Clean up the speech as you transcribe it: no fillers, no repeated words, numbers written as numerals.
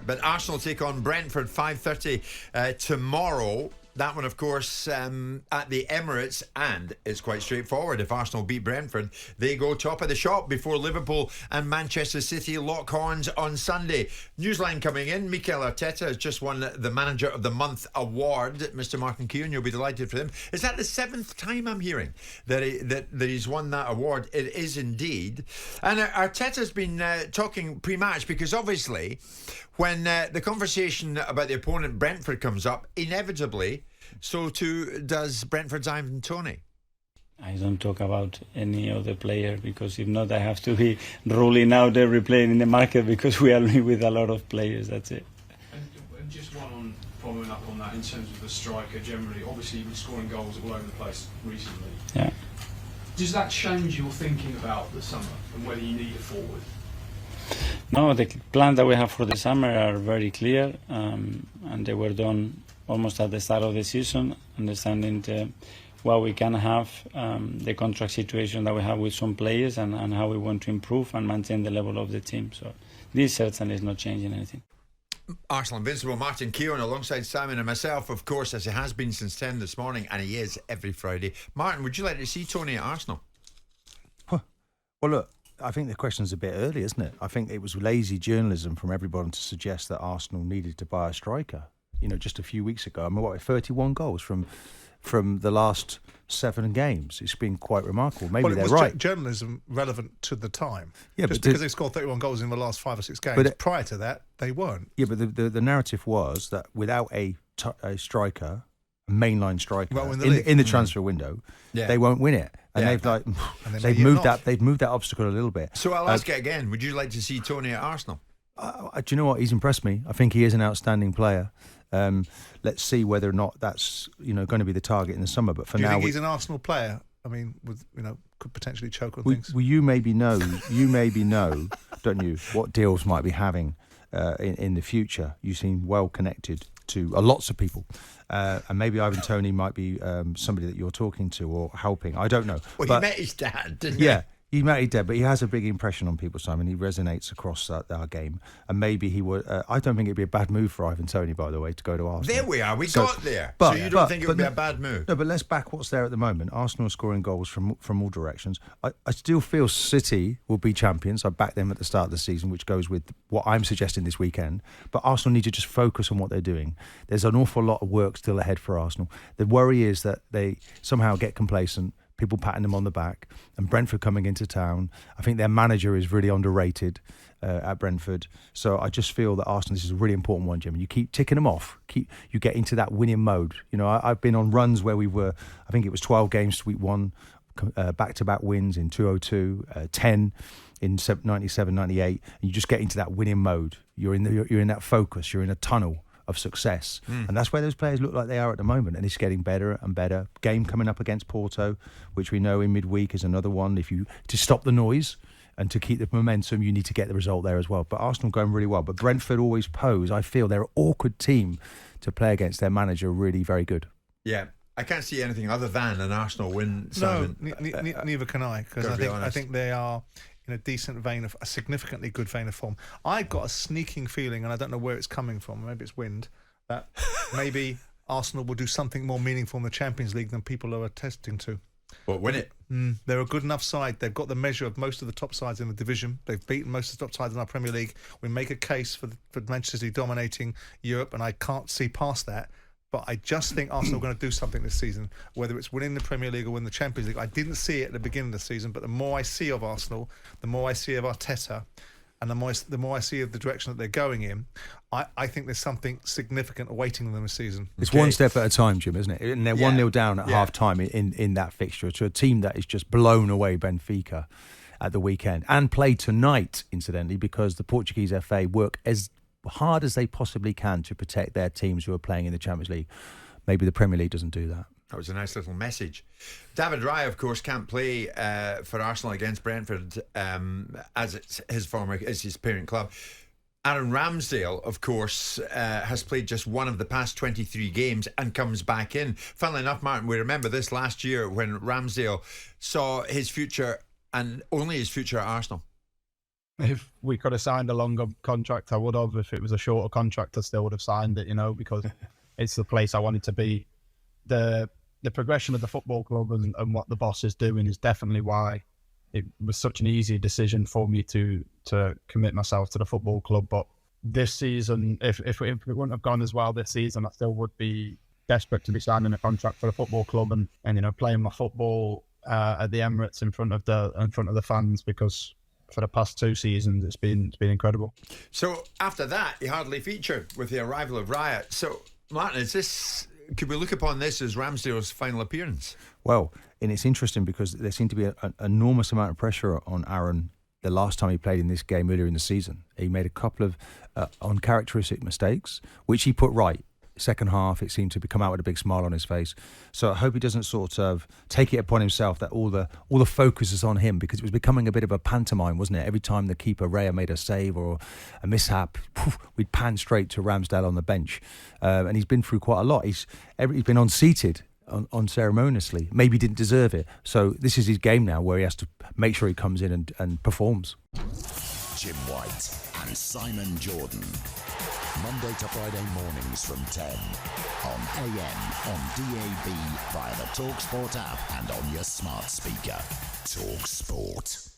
But Arsenal take on Brentford 5:30 tomorrow. That one, of course, at the Emirates, and it's quite straightforward. If Arsenal beat Brentford, they go top of the shop before Liverpool and Manchester City lock horns on Sunday. Newsline coming in. Mikel Arteta has just won the Manager of the Month award. Mr. Martin Keown, you'll be delighted for him. Is that the 7th time I'm hearing that he's won that award? It is indeed. And Arteta's been talking pre-match, because obviously when the conversation about the opponent Brentford comes up, inevitably, so too does Brentford's Ivan Toney. I don't talk about any other player, because if not, I have to be ruling out every player in the market, because we are with a lot of players. That's it. And just one on following up on that, in terms of the striker generally, obviously you've been scoring goals all over the place recently. Yeah. Does that change your thinking about the summer and whether you need a forward? No, the plans that we have for the summer are very clear, and they were done almost at the start of the season, understanding what we can have, the contract situation that we have with some players, and how we want to improve and maintain the level of the team. So this certainly is not changing anything. Arsenal Invincible Martin Keown alongside Simon and myself, of course, as he has been since 10 this morning, and he is every Friday. Martin, would you like to see Toney at Arsenal? Well, look, I think the question's a bit early, isn't it? I think it was lazy journalism from everyone to suggest that Arsenal needed to buy a striker. You know, just a few weeks ago, I mean, 31 goals from the last 7 games. It's been quite remarkable. Maybe they're right. Journalism relevant to the time. Yeah, just because they scored 31 goals in the last 5 or 6 games. But prior to that, they weren't. Yeah, but the narrative was that without a striker, a mainline striker in the transfer window, they won't win it. And they've moved that obstacle a little bit. So I'll ask it again. Would you like to see Toney at Arsenal? Do you know what? He's impressed me. I think he is an outstanding player. Let's see whether or not that's going to be the target in the summer. But for now, do you think he's an Arsenal player? I mean, could potentially choke on things. Well, you maybe know, don't you, what deals might be having in the future. You seem well connected to lots of people, and maybe Ivan Toney might be somebody that you're talking to or helping. I don't know. Well, he met his dad, didn't he? Yeah. He might be dead, but he has a big impression on people, Simon. He resonates across our game. And maybe he would... I don't think it'd be a bad move for Ivan Toney, by the way, to go to Arsenal. There we are. We got there. So you don't think it would be a bad move? No, but let's back what's there at the moment. Arsenal are scoring goals from all directions. I still feel City will be champions. I backed them at the start of the season, which goes with what I'm suggesting this weekend. But Arsenal need to just focus on what they're doing. There's an awful lot of work still ahead for Arsenal. The worry is that they somehow get complacent, people patting them on the back, and Brentford coming into town. I think their manager is really underrated at Brentford. So I just feel that Arsenal, this is a really important one, Jim. And you keep ticking them off. You get into that winning mode. You know, I've been on runs where we were, I think it was 12 games week 1, back-to-back wins in 2002, 10 in 97, 98. And you just get into that winning mode. You're in that focus. You're in a tunnel of success. And that's where those players look like they are at the moment, and it's getting better and better. Game coming up against Porto, which we know in midweek is another one. To stop the noise and to keep the momentum, you need to get the result there as well. But Arsenal going really well. But Brentford always pose, I feel they're an awkward team to play against. Their manager really very good. Yeah, I can't see anything other than an Arsenal win. No, neither can I, because I think they are in a significantly good vein of form. I've got a sneaking feeling, and I don't know where it's coming from, maybe it's wind, that maybe Arsenal will do something more meaningful in the Champions League than people are attesting to. Well, win it. They're a good enough side. They've got the measure of most of the top sides in the division. They've beaten most of the top sides in our Premier League. We make a case for Manchester City dominating Europe, and I can't see past that. But I just think Arsenal are going to do something this season, whether it's winning the Premier League or win the Champions League. I didn't see it at the beginning of the season, but the more I see of Arsenal, the more I see of Arteta, and the more I see of the direction that they're going in, I think there's something significant awaiting them this season. It's one step at a time, Jim, isn't it? And they're 1-0 down at half-time in that fixture to a team that is just blown away Benfica at the weekend, and play tonight, incidentally, because the Portuguese FA work as hard as they possibly can to protect their teams who are playing in the Champions League. Maybe the Premier League doesn't do that. That was a nice little message. David Raya, of course, can't play for Arsenal against Brentford as it's his parent club. Aaron Ramsdale, of course, has played just one of the past 23 games and comes back in. Funnily enough, Martin, we remember this last year when Ramsdale saw his future and only his future at Arsenal. if we could have signed a longer contract, I would have. If it was a shorter contract, I still would have signed it, because it's the place I wanted to be. The progression of the football club and what the boss is doing is definitely why it was such an easy decision for me to commit myself to the football club. But this season, if it wouldn't have gone as well this season, I still would be desperate to be signing a contract for the football club and playing my football at the Emirates in front of the fans, because for the past 2 seasons it's been incredible. So after that, you hardly featured with the arrival of Riot. So Martin, could we look upon this as Ramsdale's final appearance? Well, and it's interesting because there seemed to be an enormous amount of pressure on Aaron the last time he played in this game earlier in the season. He made a couple of uncharacteristic mistakes, which he put right. Second half, it seemed to come out with a big smile on his face. So I hope he doesn't sort of take it upon himself that all the focus is on him, because it was becoming a bit of a pantomime, wasn't it? Every time the keeper Raya made a save or a mishap, we'd pan straight to Ramsdale on the bench, and he's been through quite a lot. He's been unseated unceremoniously. Maybe he didn't deserve it. So this is his game now, where he has to make sure he comes in and performs. Jim White and Simon Jordan. Monday to Friday mornings from 10 on AM, on DAB, via the talkSPORT app and on your smart speaker. talkSPORT.